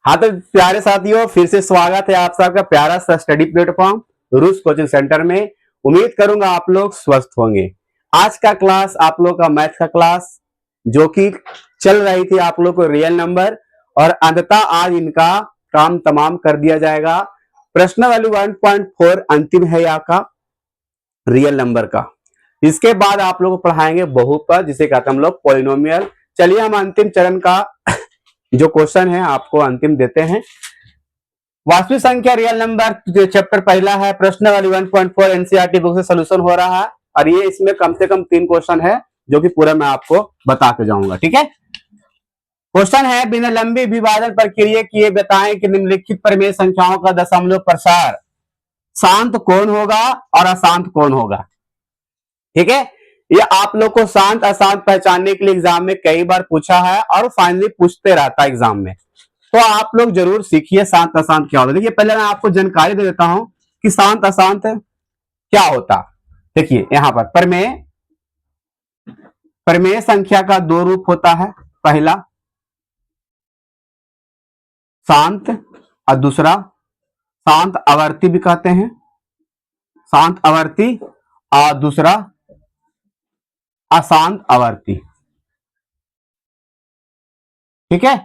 हाँ तो प्यारे साथियों, फिर से स्वागत है आप सबका प्यारा सा स्टडी प्लेटफॉर्म रूस कोचिंग सेंटर में। उम्मीद करूंगा आप लोग स्वस्थ होंगे। आज का क्लास आप लोग का मैथ का क्लास जो कि चल रही थी आप लोग को रियल नंबर, और अंततः आज इनका काम तमाम कर दिया जाएगा। प्रश्न वाली 1.4 अंतिम है यहाँ का रियल नंबर का। इसके बाद आप लोग को पढ़ाएंगे बहुपद, जिसे कहते हैं हम लोग पॉलिनोमियल। चलिए हम अंतिम चरण का जो क्वेश्चन है आपको अंतिम देते हैं। वास्तविक संख्या रियल नंबर चैप्टर पहला है, प्रश्न वाली 1.4 एनसीईआरटी बुक से सोल्यूशन हो रहा है, और ये इसमें कम से कम 3 क्वेश्चन है जो कि पूरा मैं आपको बता के जाऊंगा। ठीक है, क्वेश्चन है बिना लंबी विभाजन प्रक्रिया किए बताएं कि निम्नलिखित परिमेय संख्याओं का दशमलव प्रसार शांत कौन होगा और अशांत कौन होगा। ठीक है, ये आप लोग को शांत अशांत पहचानने के लिए एग्जाम में कई बार पूछा है और फाइनली पूछते रहता है एग्जाम में, तो आप लोग जरूर सीखिए शांत अशांत क्या होता है। देखिए पहले मैं आपको जानकारी दे देता हूं कि शांत अशांत क्या होता। देखिए यहां पर परिमेय संख्या का 2 रूप होता है, पहला शांत और दूसरा शांत आवर्ती भी कहते हैं, शांत आवर्ती, और दूसरा अशांत आवर्ती। ठीक है,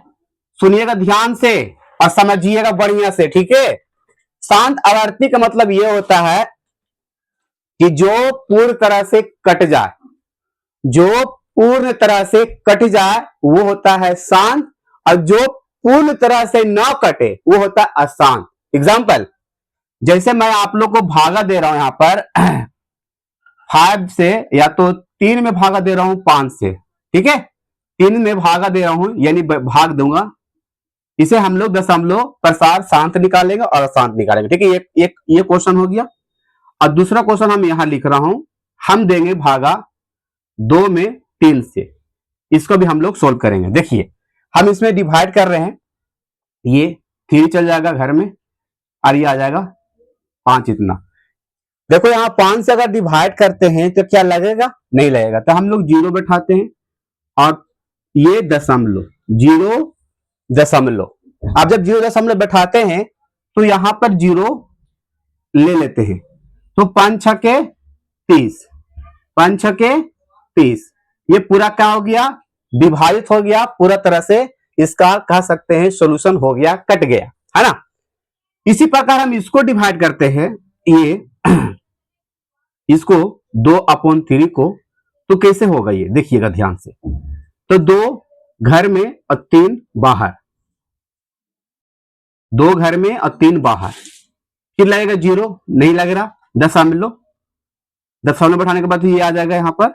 सुनिएगा ध्यान से और समझिएगा बढ़िया से। ठीक है, शांत आवर्ती का मतलब यह होता है कि जो पूर्ण तरह से कट जाए, जो पूर्ण तरह से कट जाए वो होता है शांत, और जो पूर्ण तरह से न कटे वो होता है अशांत। एग्जाम्पल, जैसे मैं आप लोग को भागा दे रहा हूं यहां पर 5 से, या तो 3 में भागा दे रहा हूं 5 से। ठीक है, 3 में भागा दे रहा हूं यानी भाग दूंगा, इसे हम लोग दशमलव प्रसार शांत निकालेंगे और अशांत निकालेंगे। ठीक है, ये क्वेश्चन हो गया। और दूसरा क्वेश्चन हम यहां लिख रहा हूं, हम देंगे भागा 2 में 3 से, इसको भी हम लोग सोल्व करेंगे। देखिए हम इसमें डिवाइड कर रहे हैं, ये 3 चल जाएगा घर में और ये आ जाएगा 5 इतना। देखो यहां 5 से अगर डिवाइड करते हैं तो क्या लगेगा, नहीं लगेगा, तो हम लोग 0 बैठाते हैं और ये दशमलव 0 दशमलव। अब जब 0 दशमलव बैठाते हैं तो यहां पर 0 ले लेते हैं, तो 5 छके 30, 5 छके 30, ये पूरा क्या हो गया, विभाजित हो गया पूरा तरह से। इसका कह सकते हैं सॉल्यूशन हो गया, कट गया, है ना। इसी प्रकार हम इसको डिवाइड करते हैं, ये इसको 2/3 को, तो कैसे होगा ये देखिएगा ध्यान से। तो 2 घर में और 3 बाहर, 2 घर में और 3 बाहर, फिर लगेगा 0, नहीं लग रहा, दशमलव बैठाने के बाद ये आ जाएगा यहां पर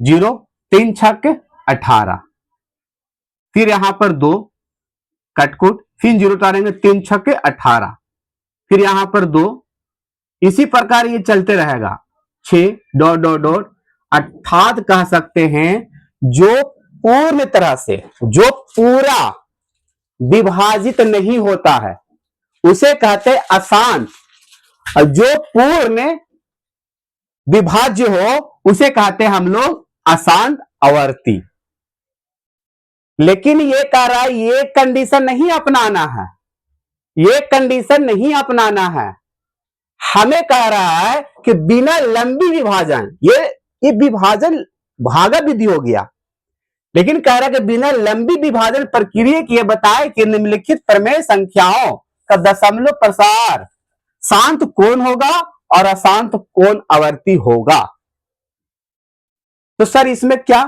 0, 3 छक 18, फिर यहां पर 2 कटकुट, फिर 0 उतारेंगे, 3 छक 18, फिर यहां पर 2, इसी प्रकार ये चलते रहेगा 6 डॉट डॉट डॉट। अर्थात कह सकते हैं जो पूर्ण तरह से, जो पूरा विभाजित नहीं होता है उसे कहते हैं अशांत, और जो पूर्ण विभाज्य हो उसे कहते हैं हम लोग अशांत आवर्ती। लेकिन ये कह रहा है ये कंडीशन नहीं अपनाना है, ये कंडीशन नहीं अपनाना है, हमें कह रहा है कि बिना लंबी विभाजन, ये विभाजन भागा विधि हो गया, लेकिन कह रहा है कि बिना लंबी विभाजन प्रक्रिया की बताए कि निम्नलिखित प्रमेय संख्याओं का दशमलव प्रसार शांत कौन होगा और अशांत कौन आवर्ती होगा। तो सर इसमें क्या,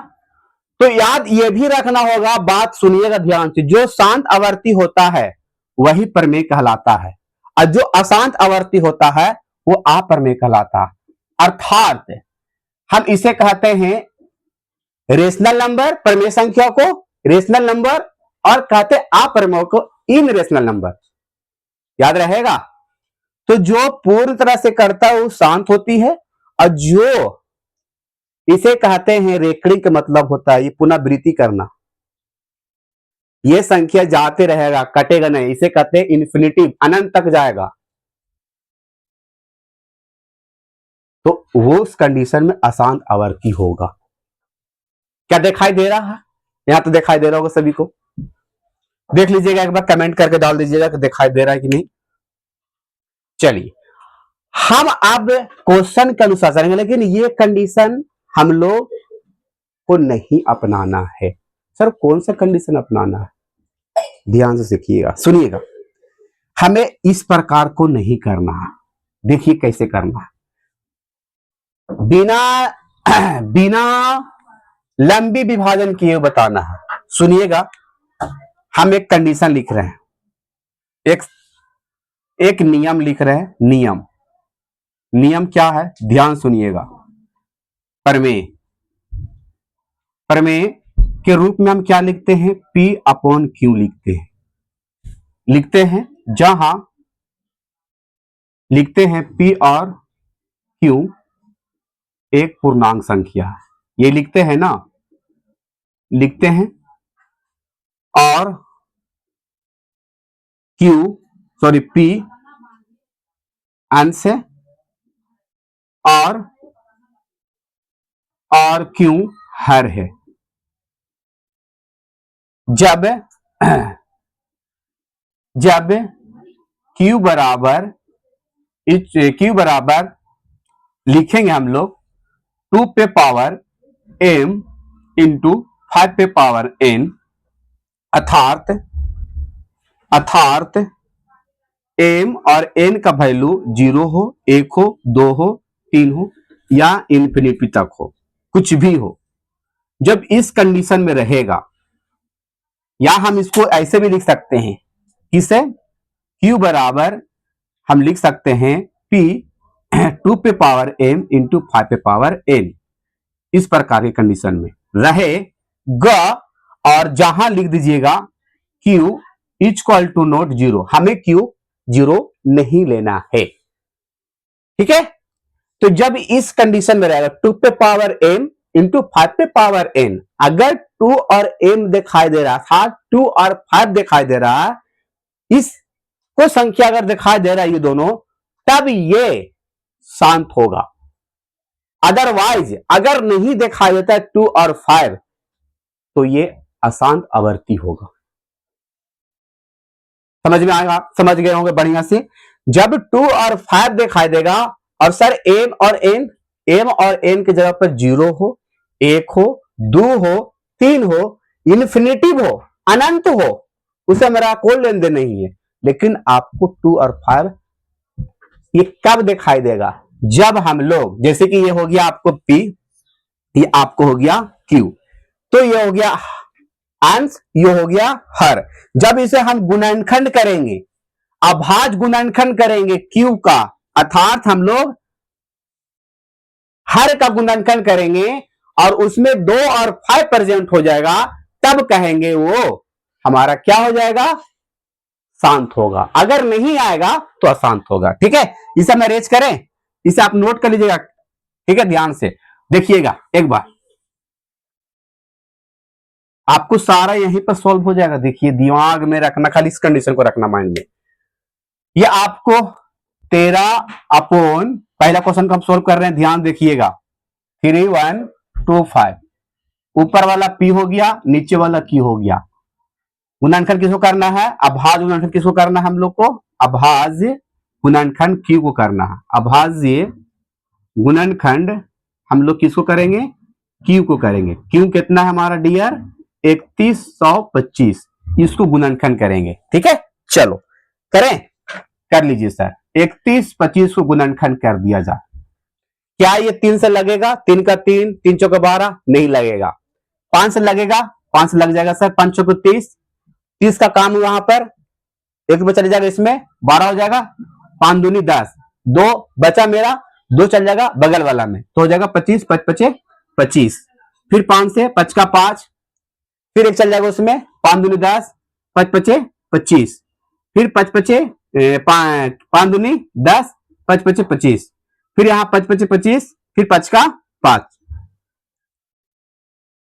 तो याद ये भी रखना होगा, बात सुनिएगा ध्यान से, जो शांत आवर्ती होता है वही प्रमेय कहलाता है, और जो अशांत आवर्ती होता है वो अप्रमेय कहलाता है। अर्थात हम इसे कहते हैं रेशनल नंबर, प्रमेय संख्या को रेशनल नंबर, और कहते हैं अप्रमेय को इनरेशनल नंबर। याद रहेगा। तो जो पूर्ण तरह से करता है वो शांत होती है, और जो इसे कहते हैं रेकरिंग का मतलब होता है ये पुनरावृत्ति करना, ये संख्या जाते रहेगा, कटेगा नहीं, इसे कहते हैं इन्फिनिटिव, अनंत तक जाएगा, तो वो उस कंडीशन में अशांत आवर्ती होगा। क्या दिखाई दे रहा है, यहां तो दिखाई दे रहा होगा सभी को। देख लीजिएगा, एक बार कमेंट करके डाल दीजिएगा कि दिखाई दे रहा है कि नहीं। चलिए, हम अब क्वेश्चन के अनुसार चलेंगे, लेकिन ये कंडीशन हम लोग को नहीं अपनाना है। सर कौन सा कंडीशन अपनाना है? ध्यान से सीखिएगा, सुनिएगा। हमें इस प्रकार को नहीं करना है। देखिए कैसे करना है, बिना बिना लंबी विभाजन किए बताना है। सुनिएगा, हम एक कंडीशन लिख रहे हैं, एक नियम लिख रहे हैं। नियम क्या है, ध्यान सुनिएगा। प्रमेय के रूप में हम क्या लिखते हैं? P अपॉन Q लिखते हैं जहां लिखते हैं P और Q एक पूर्णांक संख्या है, ये लिखते हैं ना, लिखते हैं। और P अंश है और Q हर है। जब Q बराबर लिखेंगे हम लोग 2 पे पावर m इंटू 5 पे पावर n, अर्थात m और n का वैल्यू 0 हो, 1 हो, 2 हो, 3 हो या इन्फिनिटी तक हो, कुछ भी हो। जब इस कंडीशन में रहेगा, या हम इसको ऐसे भी लिख सकते हैं, किसे? Q बराबर हम लिख सकते हैं P 2 पे पावर m इंटू 5 पे पावर n। इस प्रकार की कंडीशन में रहेगा, और जहां लिख दीजिएगा Q इक्वल टू नॉट 0, हमें Q 0 नहीं लेना है। ठीक है, तो जब इस कंडीशन में रहेगा 2 पे पावर m इंटू 5 पे पावर n, अगर 2 और m दिखाई दे रहा था, 2 और 5 दिखाई दे रहा है, इसको संख्या अगर दिखाई दे रहा है ये दोनों, तब ये शांत होगा। अदरवाइज अगर नहीं दिखाई देता है 2 और 5, तो ये अशांत आवर्ती होगा। समझ में आएगा? समझ गए होंगे बढ़िया से। जब 2 और 5 दिखाई देगा, और सर m और n की जगह पर 0 हो, 1 हो, 2 हो, 3 हो, इन्फिनिटिव हो, अनंत हो, उसे मेरा कोई लेन देन नहीं है। लेकिन आपको 2 और 5 ये कब दिखाई देगा? जब हम लोग, जैसे कि ये हो गया आपको P, ये आपको हो गया Q, तो ये हो गया अंश, ये हो गया हर। जब इसे हम गुणनखंड करेंगे, अभाज्य गुणनखंड करेंगे Q का, अर्थात हम लोग हर का गुणनखंड करेंगे और उसमें 2 और 5 प्रेजेंट हो जाएगा, तब कहेंगे वो हमारा क्या हो जाएगा? शांत होगा। अगर नहीं आएगा तो अशांत होगा। ठीक है, इसे हम अरेंज करें, इसे आप नोट कर लीजिएगा। ठीक है, ध्यान से देखिएगा एक बार, आपको सारा यहीं पर सॉल्व हो जाएगा। देखिए, दिमाग में रखना, खाली इस कंडीशन को रखना माइंड में। ये आपको 13 अपॉन, पहला क्वेश्चन को हम सॉल्व कर रहे हैं, ध्यान देखिएगा। 3125, ऊपर वाला P हो गया, नीचे वाला Q हो गया। गुणनखंड किसको करना है? अभाज्य गुणनखंड किसको करना है? हम लोग को अभाज्य गुणनखंड Q को करना है। अभाज्य गुणनखंड हम लोग किसको करेंगे? Q को करेंगे। Q कितना है हमारा डियर? 3125, इसको गुणनखंड करेंगे। ठीक है, चलो करें, कर लीजिए सर। 3125 को गुणनखंड कर दिया जाए, क्या ये 3 से लगेगा? 3 का 3, 3 चौके 12, नहीं लगेगा। 5 से लगेगा? 5 से लग जाएगा सर, 5 चौके 30, 30 का काम वहां पर एक रुपये चले जाएगा, इसमें 12 हो जाएगा, 5 दूनी 10, 2 बचा मेरा, 2 चल जाएगा बगल वाला में, तो हो जाएगा 25, 5 पचे 25, फिर 5 से 5 का 5, फिर एक चल जाएगा उसमें, 5 दूनी 10, 5 पचे 25, फिर 5 पचे 5 दूनी 10, 5 पचे 25, फिर यहां 5 पचे 25, फिर 5 का 5।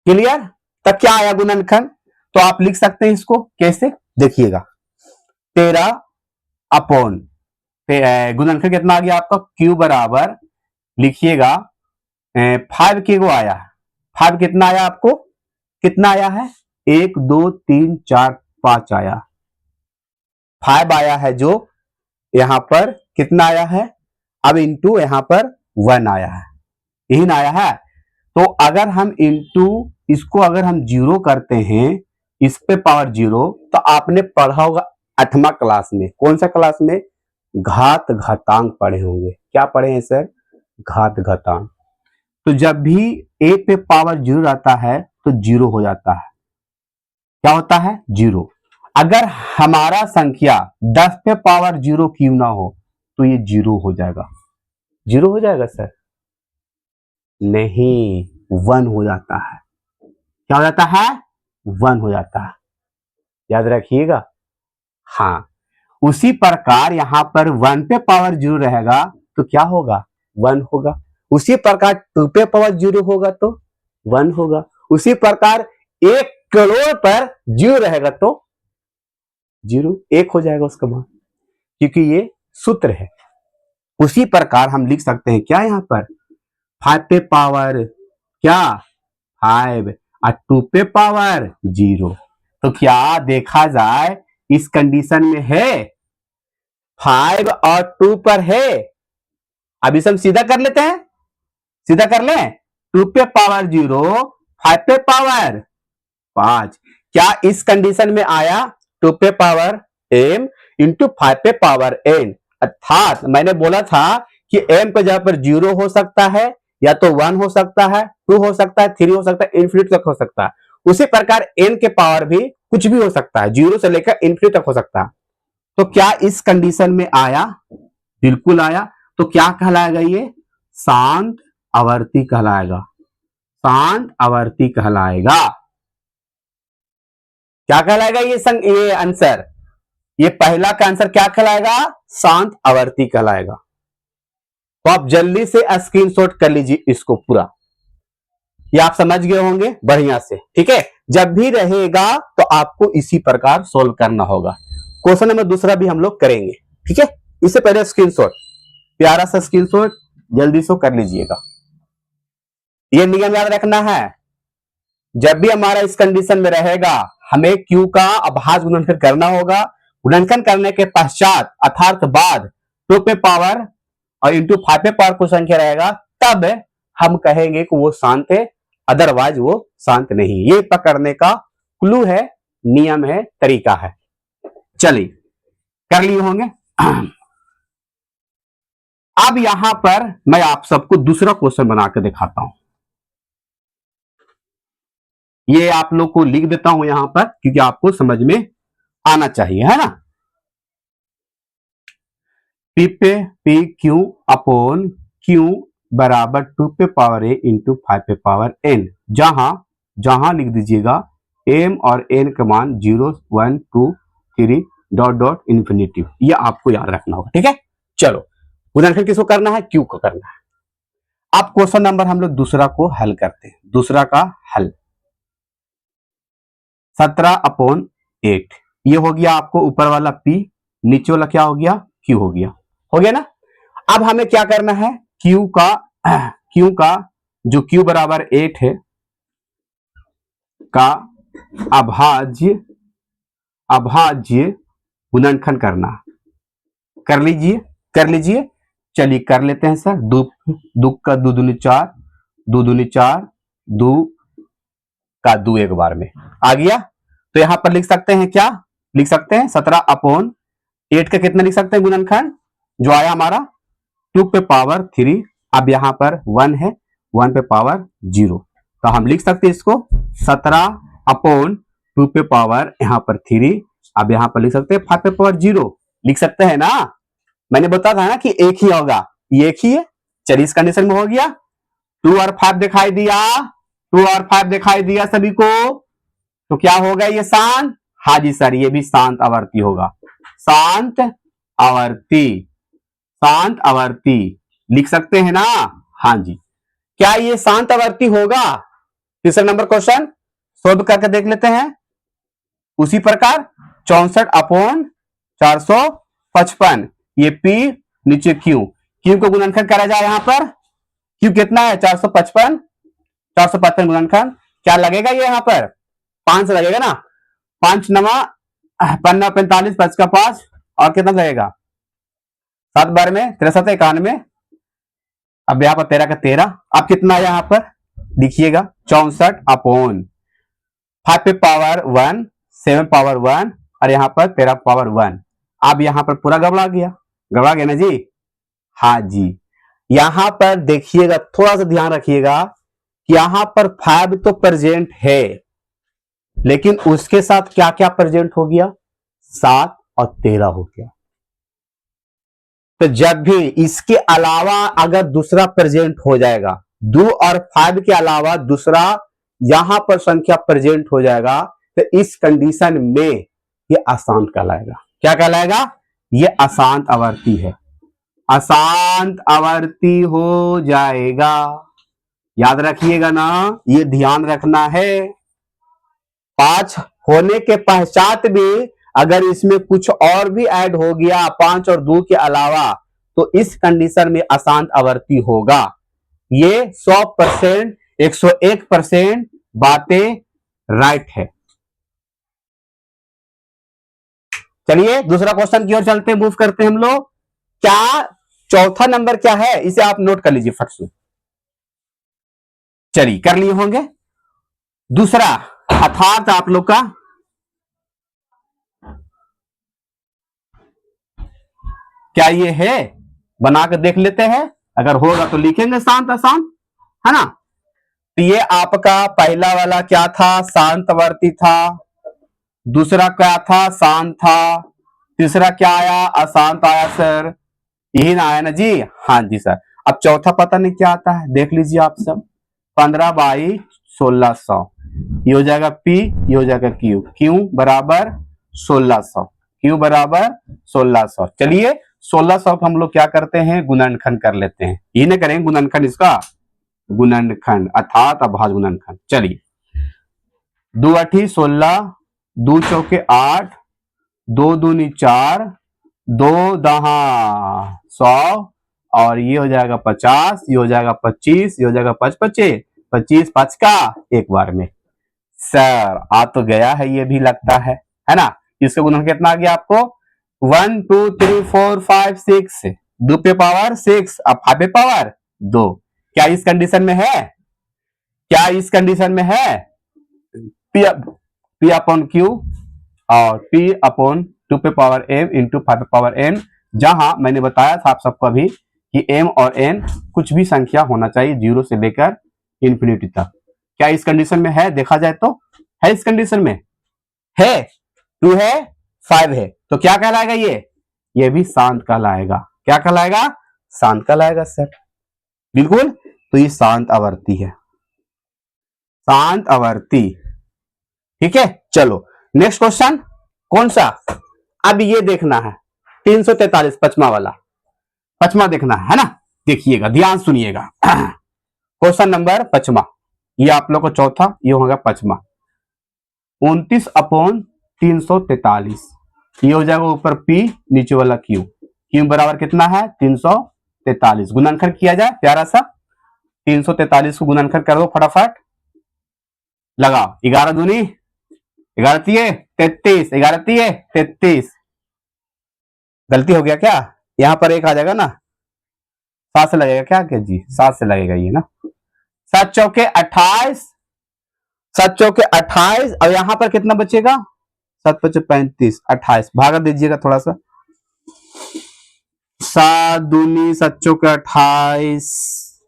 क्लियर? तब क्या आया गुणनखंड? तो आप लिख सकते हैं इसको कैसे, देखिएगा। 13 अपॉन गुणनखंड कितना आ गया आपका? Q बराबर लिखिएगा 5 के को आया, 5 कितना आया आपको? कितना आया है? 1 2 3 4 5 आया, 5 आया है जो यहां पर कितना आया है, अब इंटू यहां पर 1 आया है, यही ना आया है। तो अगर हम इंटू इसको अगर हम 0 करते हैं, इस पे पावर 0, तो आपने पढ़ा होगा 8वां क्लास में, कौन सा क्लास में, घात घातांक पढ़े होंगे। क्या पढ़े हैं सर, घात घातांक। तो जब भी a पे पावर 0 आता है तो 0 हो जाता है, क्या होता है, 0। अगर हमारा संख्या 10 पे पावर 0 क्यों ना हो तो ये 0 हो जाएगा, 0 हो जाएगा सर, नहीं, 1 हो जाता है। क्या हो जाता है, 1 हो जाता है, याद रखिएगा। हाँ, उसी प्रकार यहां पर 1 पे पावर 0 रहेगा तो क्या होगा, 1 होगा। उसी प्रकार 2 पे पावर 0 होगा तो 1 होगा। उसी प्रकार 1 करोड़ पर 0 रहेगा तो 0, 1 हो जाएगा उसका मान, क्योंकि ये सूत्र है। उसी प्रकार हम लिख सकते हैं क्या, यहां पर 5 पे पावर क्या, 5 और 2 पे पावर 0। तो क्या देखा जाए इस कंडीशन में है, 5 और 2 पर है। अब इसे हम सीधा कर लेते हैं, सीधा कर लें, 2 पे पावर 0, 5 पे पावर 5। क्या इस कंडीशन में आया, 2 पे पावर m इंटू 5 पे पावर n, अर्थात मैंने बोला था कि m पे जगह पर 0 हो सकता है, या तो 1 हो सकता है, 2 हो सकता है, 3 हो सकता है, इन्फिनिटी तक हो सकता है। उसी प्रकार n के पावर भी कुछ भी हो सकता है, 0 से लेकर इन्फिनिटी तक हो सकता है। तो क्या इस कंडीशन में आया, बिल्कुल आया। तो क्या कहलाएगा, ये शांत आवर्ती कहलाएगा, शांत आवर्ती कहलाएगा। क्या कहलाएगा ये आंसर, ये पहला का आंसर क्या कहलाएगा, शांत आवर्ती कहलाएगा। तो आप जल्दी से स्क्रीनशॉट कर लीजिए इसको पूरा, ये आप समझ गए होंगे बढ़िया से, ठीक है। जब भी रहेगा तो आपको इसी प्रकार सोल्व करना होगा। क्वेश्चन नंबर दूसरा भी हम लोग करेंगे, ठीक है। इससे पहले स्क्रीनशॉट, प्यारा सा स्क्रीनशॉट जल्दी से कर लीजिएगा। ये नियम याद रखना है, जब भी हमारा इस कंडीशन में रहेगा हमें Q का अभाज्य गुणनखंड करना होगा। गुणनखंड करने के पश्चात अर्थात बाद 2 पे पावर और इंटू 5 पे पावर को संख्या रहेगा, तब हम कहेंगे कि वो शांत है, अदरवाइज वो शांत नहीं। ये पकड़ने का क्लू है, नियम है, तरीका है। चलिए कर लिए होंगे। अब यहां पर मैं आप सबको दूसरा क्वेश्चन बना के दिखाता हूं। ये आप लोग को लिख देता हूं यहां पर, क्योंकि आपको समझ में आना चाहिए, है ना। पी पे पी क्यू अपॉन क्यू बराबर 2 पे पावर ए इंटू 5 पे पावर एन, जहां लिख दीजिएगा एम और एन का मान 0, 1, 2, 3 डॉट डॉट इन्फिनिटी। ये आपको याद रखना होगा, ठीक है। चलो गुणनखंड किसको करना है, क्यू को करना है। अब क्वेश्चन नंबर हम लोग दूसरा को हल करते हैं। दूसरा का हल 17/8, ये हो गया आपको ऊपर वाला P, नीचे वाला क्या हो गया, Q हो गया ना। अब हमें क्या करना है, Q का जो Q बराबर 8 है का अभाज्य गुणनखंड करना। कर लीजिए चलिए कर लेते हैं सर। दो का 2 दूनी 4, 2 दूनी 4, 2 का 2 एक बार में आ गया। तो यहां पर लिख सकते हैं, क्या लिख सकते हैं, 17/8 का कितना लिख सकते हैं गुणनखंड, जो आया हमारा 2 पे पावर 3। अब यहां पर 1 है, 1 पे पावर 0, तो हम लिख सकते हैं इसको 17/2 पे पावर यहां पर 3। अब यहां पर लिख सकते हैं 5 पे पावर 0, लिख सकते हैं ना। मैंने बताया था ना कि एक ही होगा, ये एक ही है। चलिए इस कंडीशन में हो गया, 2 और 5 दिखाई दिया, 2 और 5 दिखाई दिया सभी को, तो क्या होगा ये शांत, हाँ जी सर ये भी शांत आवर्ती होगा। शांत आवर्ती लिख सकते हैं ना, हाँ जी। क्या ये शांत आवर्ती होगा, तीसरा नंबर क्वेश्चन सोल्व करके देख लेते हैं। उसी प्रकार 64/455, ये P नीचे Q को गुणनखंड करा जाए। यहां पर Q कितना है, 455 गुणनखंड क्या लगेगा, ये यहां पर 5 लगेगा ना, 5 नवा पन्ना 45, 5 का 5 और कितना लगेगा 7 बार में 63 91। अब यहाँ पर 13 का 13। अब कितना है यहाँ पर लिखिएगा 64 अपॉन 5 पे पावर 1, 7 पावर 1 और यहाँ पर 13 पावर 1। अब यहाँ पर पूरा गड़बड़ा गया ना जी। हाँ जी, यहां पर देखिएगा, थोड़ा सा ध्यान रखिएगा कि यहां पर 5 तो प्रेजेंट है, लेकिन उसके साथ क्या क्या प्रेजेंट हो गया 7 और 13 हो गया। तो जब भी इसके अलावा अगर दूसरा प्रेजेंट हो जाएगा, 2 और 5 के अलावा दूसरा यहां पर संख्या प्रेजेंट हो जाएगा, तो इस कंडीशन में ये अशांत कहलाएगा। क्या कहलाएगा? ये अशांत आवर्ती है, अशांत आवर्ती हो जाएगा। याद रखिएगा ना, ये ध्यान रखना है। 5 होने के पश्चात भी अगर इसमें कुछ और भी ऐड हो गया 5 और 2 के अलावा, तो इस कंडीशन में अशांत आवर्ती होगा। ये 100%, 101% बातें राइट है। चलिए दूसरा क्वेश्चन की ओर चलते हैं, मूव करते हैं हम लोग। क्या चौथा नंबर क्या है, इसे आप नोट कर लीजिए फट से। चलिए कर लिए होंगे। दूसरा अर्थात आप लोग का क्या ये है, बना कर देख लेते हैं, अगर होगा तो लिखेंगे शांत अशांत, है ना। तो ये आपका पहला वाला क्या था, शांतवर्ती था। दूसरा क्या था, शांत था। तीसरा क्या आया, अशांत आया सर, यही ना आया ना जी। हाँ जी सर। अब चौथा पता नहीं क्या आता है, देख लीजिए आप सब। 15 बाई 1600, ये हो जाएगा P, ये हो जाएगा Q। Q बराबर 1600, Q बराबर 1600। चलिए 1600 को हम लोग क्या करते हैं, गुणनखंड कर लेते हैं। यही ना करेंगे गुणनखंड, इसका गुणनखंड अर्थात अभाज्य गुणनखंड। चलिए 2 8 16, 2 चौके 8, 2 दूनी 4, 2 दहा 100 और ये हो जाएगा 50, ये हो जाएगा 25, ये हो जाएगा 5 25, 25 5 का एक बार में। सर आ तो गया है, ये भी लगता है ना। इसका गुणन कितना आ गया आपको, 1 2 3 4 5 6, 2 पे पावर 6, अब 5 पे पावर 2। क्या इस कंडीशन में है, क्या इस कंडीशन में है, P अपॉन Q और P अपॉन 2 पे पावर m इंटू 5 पे पावर n, जहां मैंने बताया था आप सबको अभी कि m और n कुछ भी संख्या होना चाहिए 0 से लेकर इंफिनिटी तक। क्या इस कंडीशन में है, देखा जाए तो है, इस कंडीशन में है, 2 है 5 है, तो क्या कहलाएगा ये भी शांत कहलाएगा। क्या कहलाएगा, शांत कहलाएगा सर, बिल्कुल। तो ये शांत आवर्ती है, शांत आवर्ती, ठीक है। चलो नेक्स्ट क्वेश्चन कौन सा, अब ये देखना है 343 पचमा वाला, पचमा देखना है ना। देखिएगा, ध्यान सुनिएगा। क्वेश्चन नंबर पचमा, ये आप लोग को चौथा, ये होगा पचमा। 29 अपॉन 343, ये हो जाएगा ऊपर P नीचे वाला Q। Q बराबर कितना है 343। गुणनखंड किया जाए प्यारा सा, 343 को गुणनखंड कर दो फटाफट, लगाओ 11 दूनी 11 तिये 33, 11 तिये 33। गलती हो गया क्या, यहां पर एक आ जाएगा ना, 7 से लगेगा क्या जी, 7 से लगेगा ये ना। 7 चौके 28, 7 चौके 28 और यहां पर कितना बचेगा, 7 पचे 35, 28 भागा दीजिएगा थोड़ा सा। 7 दूनी 7 चौके 28,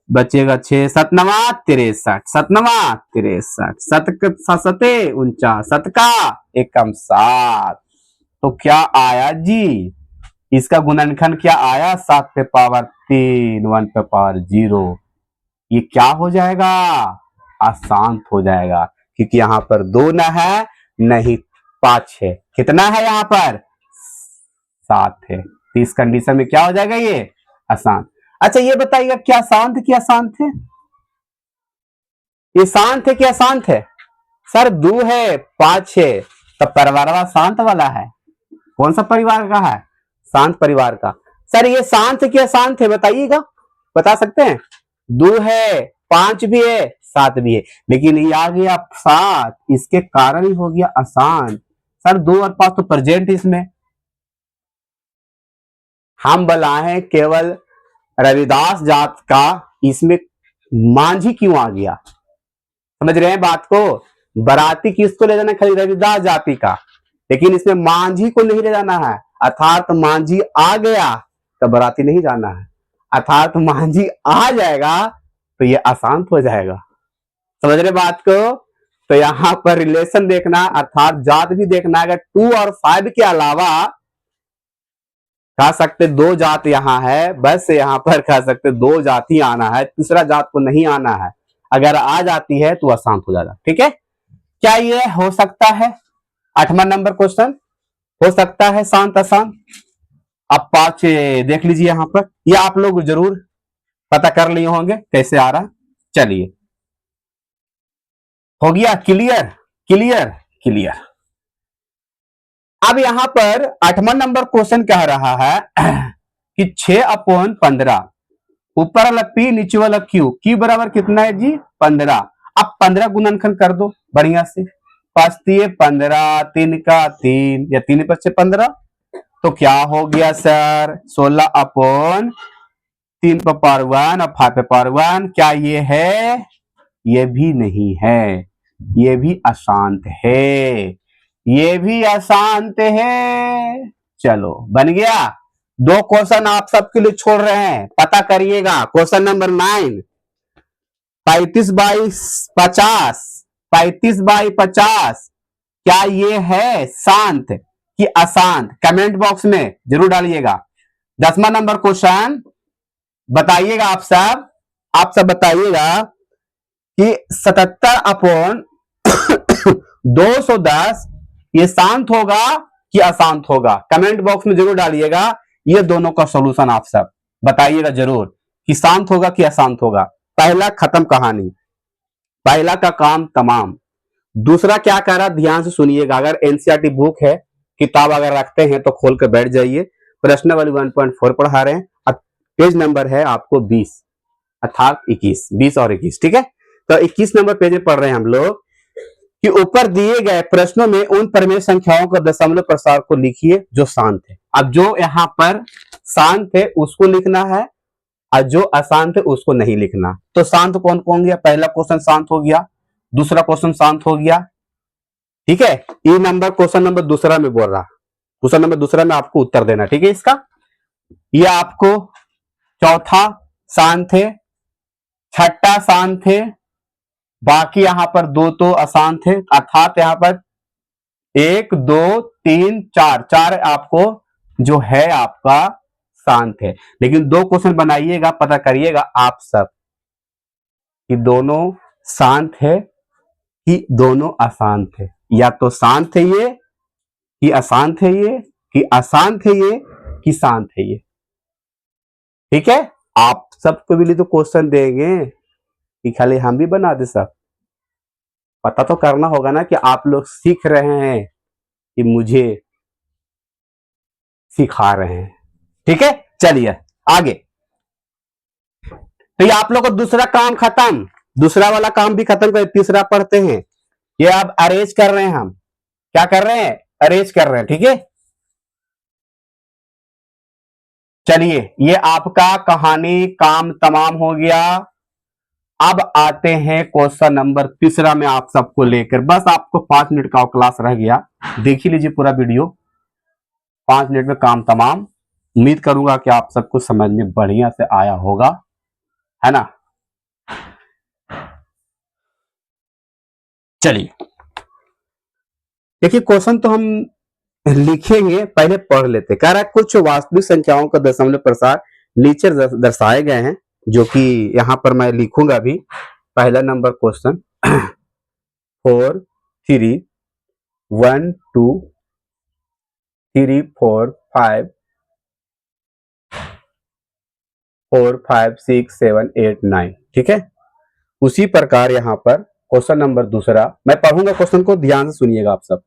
बचेगा 6, 7 नवा 63, 7 नवा 63, 7 सते 49, 7 का एकम 7। तो क्या आया जी, इसका गुणनखंड क्या आया, 7 पे पावर 3, 1 पे पावर 0। ये क्या हो जाएगा, अशांत हो जाएगा, क्योंकि यहां पर 2 न है नहीं 5 है, कितना है यहां पर 7 है। तो इस कंडीशन में क्या हो जाएगा, ये अशांत। अच्छा ये बताइएगा, क्या शांत क्या शांत है, ये शांत है क्या शांत है, सर 2 है 5 है, तो परिवार शांत वाला है, कौन सा परिवार का है, शांत परिवार का। सर ये शांत क्या शांत है बताइएगा, बता सकते हैं। 2 है 5 भी है 7 भी है, लेकिन ये आ गया 7, इसके कारण ही हो गया अशांत। सर 2 और 5 तो प्रेजेंट इसमें, हम बुलाए हैं केवल रविदास जात का, इसमें मांझी क्यों आ गया? समझ रहे हैं बात को? बराती किसको ले जाना? खाली रविदास जाति का, लेकिन इसमें मांझी को नहीं ले जाना है। अर्थात मांझी आ गया तो बराती नहीं जाना है, अर्थात मांझी आ जाएगा तो ये अशांत हो जाएगा। समझ रहे बात को? तो यहां पर रिलेशन देखना, अर्थात जात भी देखना। अगर 2 और 5 के अलावा कह सकते 2 जात यहां है, बस यहां पर कह सकते 2 जात ही आना है, तीसरा जात को नहीं आना है। अगर आ जाती है तो अशांत हो जाएगा। ठीक है, क्या ये हो सकता है? 8वां नंबर क्वेश्चन, हो सकता है शांत अशांत? अब 5 देख लीजिए यहां पर, ये आप लोग जरूर पता कर लिए होंगे कैसे आ रहा। चलिए, हो गया क्लियर? Clear clear. अब यहां पर 8वां नंबर क्वेश्चन कह रहा है कि 6/15, ऊपर वाला P नीचे वाला Q बराबर कितना है जी? 15। अब 15 गुणनखंड कर दो बढ़िया से, 5 तिये 15, 3 का 3 या 3 5 15, तो क्या हो गया सर? 16/3 पर पावर 1 और 5 पे पावर 1। क्या ये है? ये भी नहीं है, ये भी अशांत है, ये भी अशांत है। चलो बन गया। 2 क्वेश्चन आप सबके लिए छोड़ रहे हैं, पता करिएगा। क्वेश्चन नंबर 9, 35/50, 35/50 क्या ये है शांत कि अशांत? कमेंट बॉक्स में जरूर डालिएगा। 10वां नंबर क्वेश्चन बताइएगा आप सब बताइएगा कि 77/210 ये शांत होगा कि अशांत होगा? कमेंट बॉक्स में जरूर डालिएगा। ये दोनों का सॉल्यूशन आप सब बताइएगा जरूर कि शांत होगा कि अशांत होगा। पहला खत्म कहानी, पहला का काम तमाम। दूसरा क्या कह रहा, ध्यान से सुनिएगा। अगर एनसीईआरटी बुक है, किताब अगर रखते हैं तो खोल कर बैठ जाइए। प्रश्न वाली 1.4 पढ़ा रहे हैं। अब पेज नंबर है आपको 20, अर्थात 21, 20 और 21। ठीक है, तो 21 नंबर पेज में पढ़ रहे हैं हम लोग कि ऊपर दिए गए प्रश्नों में उन परिमेय संख्याओं का दशमलव प्रसार को लिखिए जो शांत है। अब जो यहां पर शांत है उसको लिखना है और जो अशांत है उसको नहीं लिखना। तो शांत कौन कौन गया? पहला क्वेश्चन शांत हो गया, दूसरा क्वेश्चन शांत हो गया। ठीक है, ये नंबर क्वेश्चन नंबर दूसरा में बोल रहा, क्वेश्चन नंबर दूसरा में आपको उत्तर देना। ठीक है, इसका ये आपको चौथा शांत है, छठा शांत है, बाकी यहां पर 2 तो अशांत है, अर्थात यहां पर 1 2 3 4 आपको जो है आपका शांत है। लेकिन 2 क्वेश्चन बनाइएगा, पता करिएगा आप सब कि दोनों शांत है कि दोनों अशांत है, या तो शांत है ये कि अशांत है ये, कि अशांत है ये कि शांत है ये। ठीक है, आप सबको भी तो क्वेश्चन देंगे कि खाली हम भी बना दे? सब पता तो करना होगा ना कि आप लोग सीख रहे हैं कि मुझे सिखा रहे हैं। ठीक है, चलिए आगे। तो ये आप लोग का दूसरा काम खत्म, दूसरा वाला काम भी खत्म कर, तीसरा पढ़ते हैं। ये अब अरेंज कर रहे हैं, हम क्या कर रहे हैं? अरेंज कर रहे हैं। ठीक है, चलिए ये आपका कहानी काम तमाम हो गया। अब आते हैं क्वेश्चन नंबर तीसरा में आप सबको लेकर। बस आपको 5 मिनट का क्लास रह गया, देख ही लीजिए पूरा वीडियो, 5 मिनट में काम तमाम। उम्मीद करूंगा कि आप सबको समझ में बढ़िया से आया होगा, है ना? चलिए देखिए, क्वेश्चन तो हम लिखेंगे, पहले पढ़ लेते। कह रहा है कुछ वास्तविक संख्याओं का दशमलव प्रसार नीचे दर्शाए गए हैं, जो कि यहां पर मैं लिखूंगा भी। पहला नंबर क्वेश्चन 4 3 1 2 3 4 5 4 5 6 7 8 9। ठीक है, उसी प्रकार यहां पर क्वेश्चन नंबर दूसरा मैं पढ़ूंगा, क्वेश्चन को ध्यान से सुनिएगा आप सब।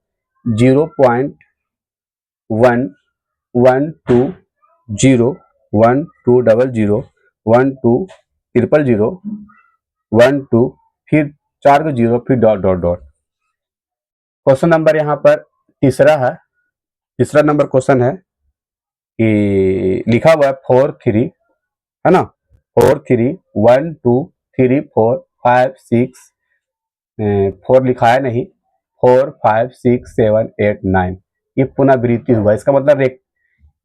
0.1 1 2 0 1 2 00 1 2 000 1 2 फिर 4 को 0 फिर dot dot dot. Question number यहाँ पर तीसरा नंबर क्वेश्चन है कि लिखा हुआ है 4 3, है ना, 4 3 1 2 3 4 5 6, 4 लिखा है नहीं, 4 5 6 7 8 9, ये पुनरावृत्ति हुआ। इसका मतलब एक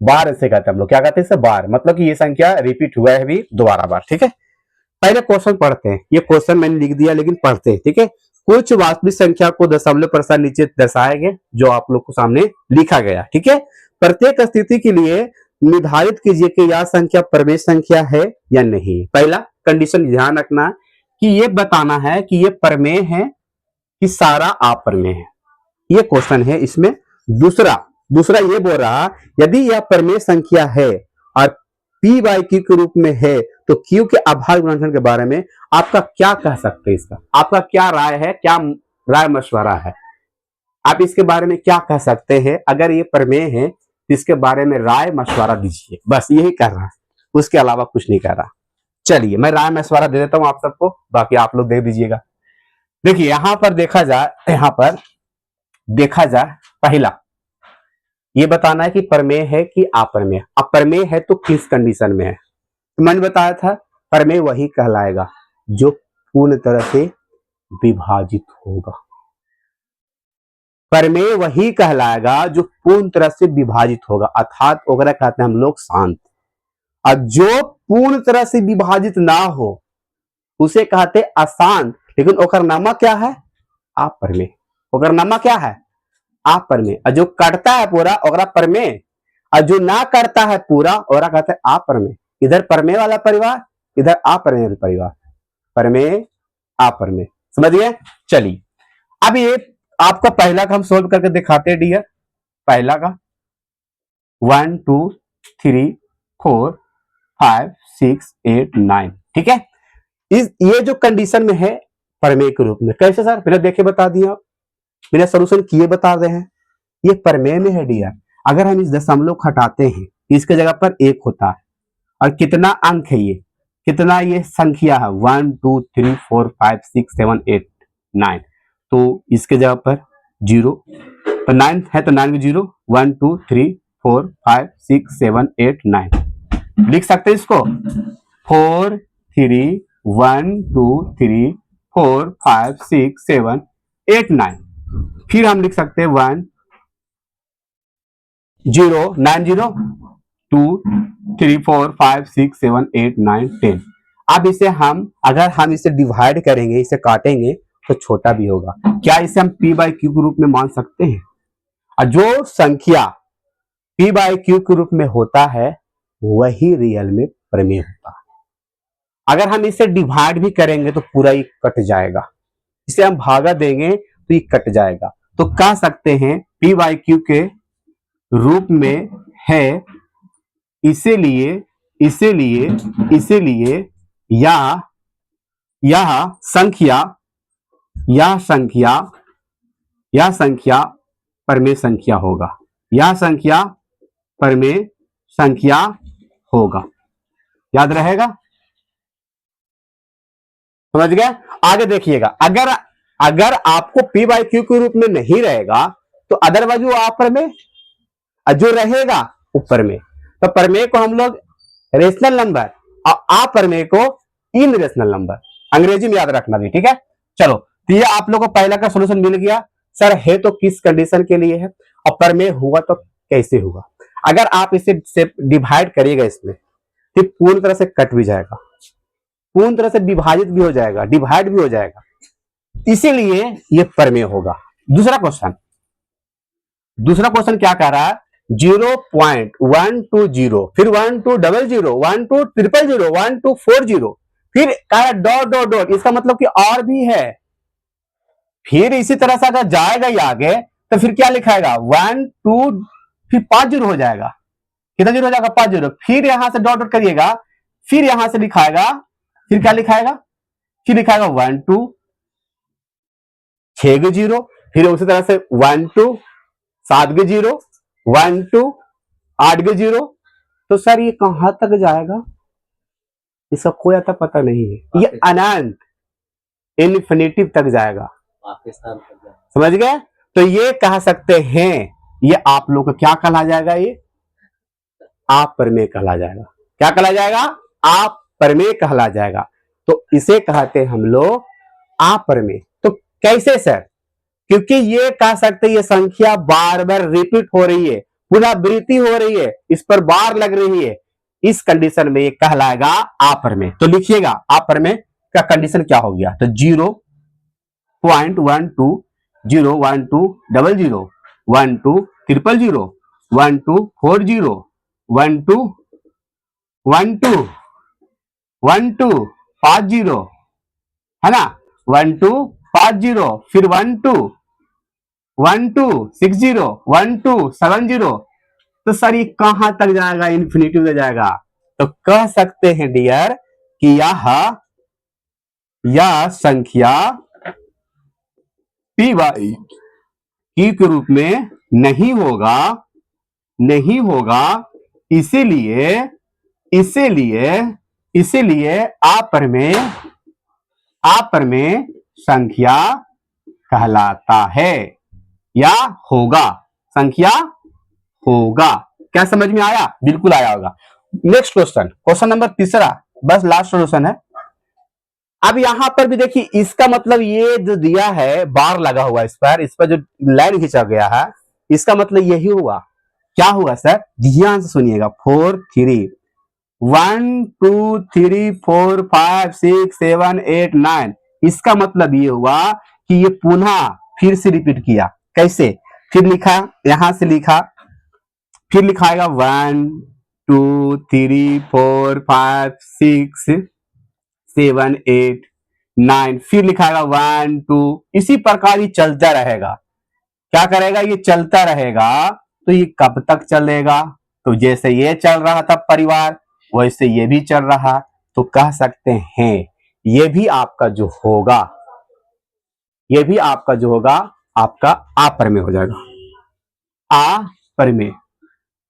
बार ऐसे कहते हैं हम लोग, क्या कहते हैं इसे, बार, मतलब कि ये संख्या रिपीट हुआ है भी दोबारा बार। ठीक है, पहले क्वेश्चन पढ़ते हैं। ये क्वेश्चन मैंने लिख दिया, लेकिन पढ़ते हैं। ठीक है, कुछ वास्तविक संख्या को दशमलव प्रसार नीचे दर्शाएंगे जो आप लोग को सामने लिखा गया। ठीक है, प्रत्येक स्थिति के लिए निर्धारित कीजिए कि यह संख्या प्रमेय संख्या है या नहीं। पहला कंडीशन ध्यान रखना कि ये बताना है कि ये प्रमेय है कि सारा अप्रमेय है, ये क्वेश्चन है इसमें। दूसरा ये बोल रहा, यदि यह प्रमेय संख्या है और P बाई Q के रूप में है तो Q के अभाज्य गुणनखंड के बारे में आपका क्या कह सकते हैं, इसका आपका क्या राय है, क्या राय मशवरा है, आप इसके बारे में क्या कह सकते हैं। अगर ये प्रमेय है तो इसके बारे में राय मशवरा दीजिए, बस यही कर रहा है, उसके अलावा कुछ नहीं कर रहा। चलिए मैं राय मशवरा दे देता हूं आप सबको, बाकी आप लोग दे दीजिएगा। देखिए यहां पर देखा जाए पहला ये बताना है कि प्रमेय है कि अप्रमेय। अप्रमेय है तो किस कंडीशन में है, तो मैंने बताया था प्रमेय वही कहलाएगा जो पूर्ण तरह से विभाजित होगा। प्रमेय वही कहलाएगा जो पूर्ण तरह से विभाजित होगा, अर्थात वगैरह कहते हैं हम लोग शांत। और जो पूर्ण तरह से विभाजित ना हो उसे कहते अशांत, लेकिन ओकर नामा क्या है, अप्रमेय। ओकर नामा क्या है, अप्रमेय। और जो करता है पूरा ओकरा प्रमेय, और जो ना करता है पूरा ओकरा कहते हैं अप्रमेय। इधर प्रमेय वाला परिवार, इधर अप्रमेय वाला परिवार, प्रमेय अप्रमेय, समझ गए। चलिए अब ये आपका पहला का हम सोल्व करके दिखाते हैं डियर। पहला का 1 2 3 4 5 6 8 9, ठीक है। ये जो कंडीशन में है प्रमेय के रूप में, कैसे सर, पहले देखे बता दिया, बिना सोल्यूशन किए बता रहे हैं। ये प्रमेय में है डियर। अगर हम इस दशमलव को हटाते हैं, इसके जगह पर 1 होता है, और कितना अंक है ये, कितना ये संख्या है 1 2 3 4 5 6 7 8 9, तो इसके जगह पर 0, तो 9 है तो 9 में 0, 1 2 3 4 5 6 7 8 9 लिख सकते हैं इसको 4 3 1 2 3 4 5 6 7 8 9। फिर हम लिख सकते हैं 1 0 9 0 2 3 4 5 6 7 8 9 10। अब इसे अगर हम इसे डिवाइड करेंगे, इसे काटेंगे तो छोटा भी होगा। क्या इसे हम P बाई Q के रूप में मान सकते हैं? और जो संख्या P बाई Q के रूप में होता है वही रियल में प्रमेय होता है। अगर हम इसे डिवाइड भी करेंगे तो पूरा ही कट जाएगा, इसे हम भागा देंगे तो ये कट जाएगा। तो कह सकते हैं P बाई Q के रूप में है, इसीलिए यह संख्या प्रमेय संख्या होगा, यह संख्या प्रमेय संख्या होगा। याद रहेगा, समझ गए। आगे देखिएगा, अगर आपको P बाई Q के रूप में नहीं रहेगा तो अदरवाइज वो अप्रमेय, जो रहेगा वो प्रमेय। तो प्रमेय को हम लोग रेशनल नंबर और अप्रमेय को इनरेशनल नंबर, अंग्रेजी में याद रखना भी, ठीक है। चलो तो ये आप लोगों को पहला का सॉल्यूशन मिल गया। सर है तो किस कंडीशन के लिए है और प्रमेय हुआ तो कैसे हुआ। अगर आप इसे डिवाइड करिएगा इसमें तो पूर्ण तरह से कट भी जाएगा, पूर्ण तरह से विभाजित भी हो जाएगा, डिवाइड भी हो जाएगा, इसीलिए ये प्रमेय होगा। दूसरा क्वेश्चन क्या कह रहा है, 0.120, फिर 1200, 1200, 1240, फिर कह रहा डॉट, इसका मतलब कि और भी है। फिर इसी तरह से अगर जाएगा ये आगे तो फिर क्या लिखाएगा 1 2, फिर 5 0 हो जाएगा, कितना 0 हो जाएगा 5 0, फिर यहां से डॉट करिएगा, फिर यहां से लिखाएगा, फिर क्या लिखाएगा, फिर लिखाएगा 1 2 6 0, फिर उसी तरह से 1 2 7 0, 1 2 8 0। तो सर ये कहां तक जाएगा, इसका कोई आता पता नहीं है, ये अनंत इन्फिनिटिव तक जाएगा, समझ गए। तो ये कह सकते हैं, ये आप लोग को क्या कहला जाएगा, ये अप्रमेय कहला जाएगा। क्या कहला जाएगा? अप्रमेय कहला जाएगा। तो इसे कहते हैं हम लोग अप्रमेय। तो कैसे सर? क्योंकि ये कह सकते हैं ये संख्या बार बार रिपीट हो रही है, पुनरावृत्ति हो रही है, इस पर बार लग रही है, इस कंडीशन में ये कहलाएगा अप्रमेय। तो लिखिएगा अप्रमेय का कंडीशन क्या हो गया। तो 0.12 012 00 12 000 12 40 12 12 12 50 है ना, 12 50 फिर 12 12 60 12 70। तो सर ये कहां तक जाएगा? इन्फिनिटी में जाएगा। तो कह सकते हैं डियर कि यह संख्या पी बाई क्यू के रूप में नहीं होगा, नहीं होगा। इसीलिए इसीलिए इसीलिए अप्रमेय अप्रमेय संख्या कहलाता है, या होगा, संख्या होगा। क्या समझ में आया? बिल्कुल आया होगा। नेक्स्ट क्वेश्चन, क्वेश्चन नंबर तीसरा, बस लास्ट सोल्यूशन है। अब यहां पर भी देखिए, इसका मतलब ये जो दिया है बार लगा हुआ इस पर जो लाइन खींचा गया है, इसका मतलब यही हुआ। क्या हुआ सर? ध्यान से सुनिएगा। 4 3 1 2 3 4 5 6 7 8 9। इसका मतलब ये हुआ कि ये पुनः फिर से रिपीट किया। कैसे? फिर लिखा, यहां से लिखा, फिर लिखाएगा 1 2 3 4 5 6 7 8 9, फिर लिखाएगा 1 2। इसी प्रकार ये चलता रहेगा। क्या करेगा? ये चलता रहेगा। तो ये कब तक चलेगा? तो जैसे ये चल रहा था परिवार, वैसे ये भी चल रहा। तो कह सकते हैं ये भी आपका जो होगा, ये भी आपका जो होगा आपका अप्रमेय हो जाएगा, अप्रमेय।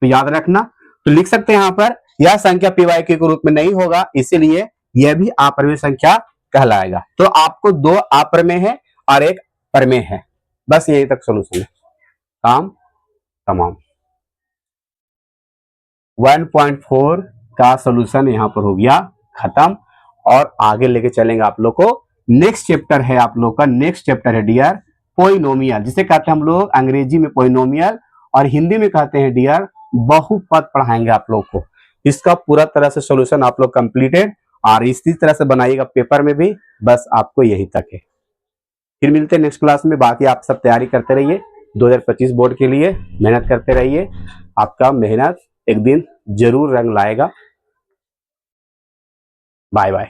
तो याद रखना। तो लिख सकते हैं यहां पर, यह संख्या पी वाई के रूप में नहीं होगा, इसीलिए यह भी अप्रमेय संख्या कहलाएगा। तो आपको 2 अप्रमेय है और 1 प्रमेय है। बस यही तक सोल्यूशन है, काम तमाम। 1.4 का सोल्यूशन यहां पर हो गया खत्म। और आगे लेके चलेंगे आप लोग को। नेक्स्ट चैप्टर है आप लोग का, नेक्स्ट चैप्टर है डियर पोइनोमियल, जिसे कहते हैं हम लोग अंग्रेजी में पोइनोमियल और हिंदी में कहते हैं डियर बहुपद। पढ़ाएंगे आप लोग को। इसका पूरा तरह से सोल्यूशन आप लोग कंप्लीटेड, और इसी तरह से बनाइएगा पेपर में भी। बस आपको यही तक है। फिर मिलते हैं नेक्स्ट क्लास में। बाकी आप सब तैयारी करते रहिए 2025 बोर्ड के लिए, मेहनत करते रहिए। आपका मेहनत एक दिन जरूर रंग लाएगा। Bye bye.